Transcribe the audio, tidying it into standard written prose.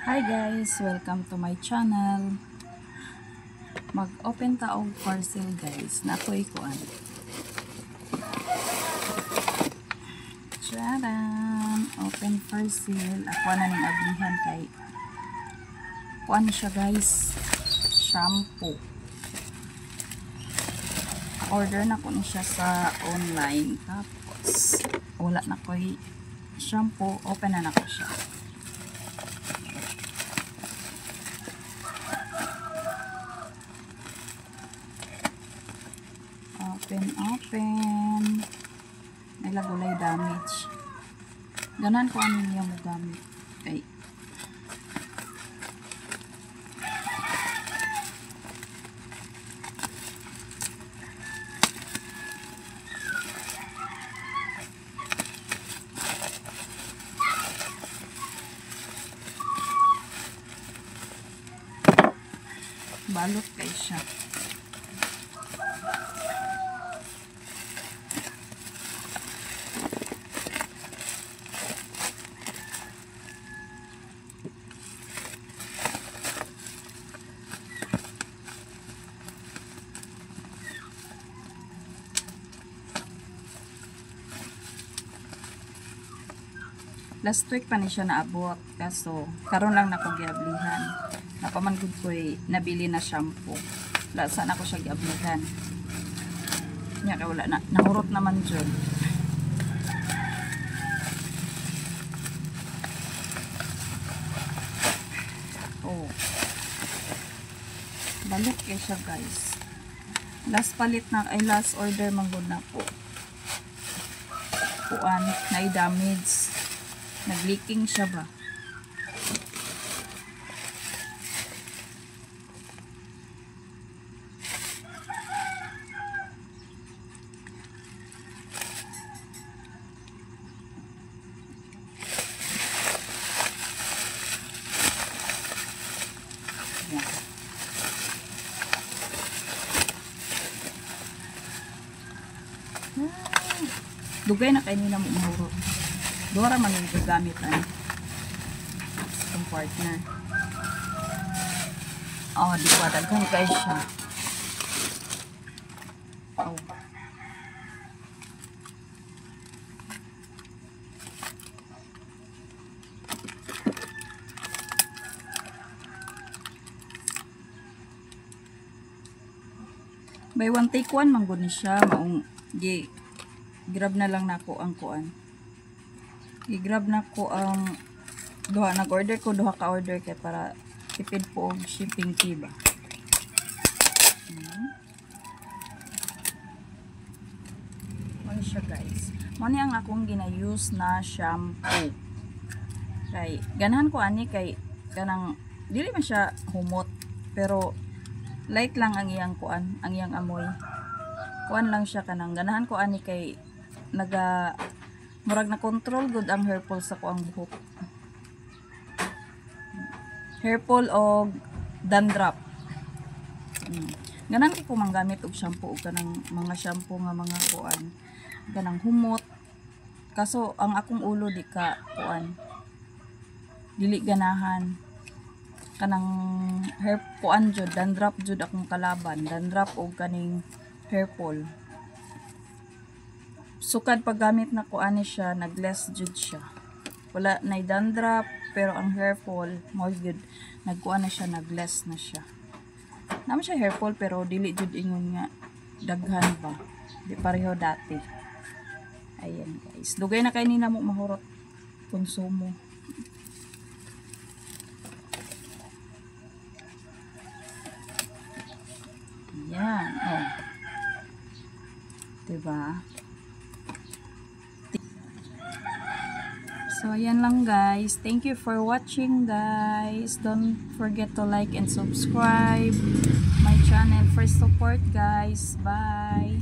Hi guys, welcome to my channel. Mag-open ta og parcel guys. Nakoy kuan. Charan! Open parcel. Ako na ning ablihan kay kuan siya guys. Shampoo. Order na ko ni siya sa online. Tapos wala na koy shampoo. Open na ko siya. Open. May lagulay damage. Ganan ko ano niya mo gamit. Okay. Balot kay siya. Last week pa ni siya naabot kaso karon lang nako giablihan. Napaman gud ko'y nabili na shampoo. Lasa na ko siya giablihan. Nya kay wala na nahurot naman jud. Oh. Balik kay siya guys. Last palit na ay last order man gud na po. Kuan na damage. Nag-leaking siya ba? Yan. Dugay na kayo nila mahurot. Dora man yung gamit itong partner. Oh, di ko daghan guys siya. Oh. By one take one man gud ni siya maong grab na lang nako ang kuan. I-grab na ko ang duha. Nag-order ko duha ka order kay para tipid po og shipping fee ba. Ano siya guys. Mo ni ang akong gina-use na shampoo. Kay ganahan ko ani kay kanang dili man siya humot pero light lang ang iyang kuan, ang iyang amoy. Kuan lang siya kanang ganahan ko ani kay naga murag na control good ang hair fall sa ko ang buhok. Hair fall o dandruff. Ganan ko manggamit og shampoo og kanang mga shampoo nga mga kuan kanang humot. Kaso ang akong ulo di ka kuan. Dili ganahan. Kanang hair kuan jud dandruff jud akong kalaban. Dandruff og kaning hair fall. Sukad paggamit na ko ani siya nag-less jud siya. Wala na dandruff pero ang hair fall mo jud nagkuan na siya nag-less na siya. Naman siya hair fall pero dili jud ingon nga daghan ba. Di pareho dati. Ayan guys. Dugay na kay ni namo mahurot konsumo. Yan. Oh. Diba? So, ayan lang guys. Thank you for watching guys. Don't forget to like and subscribe my channel for support guys. Bye!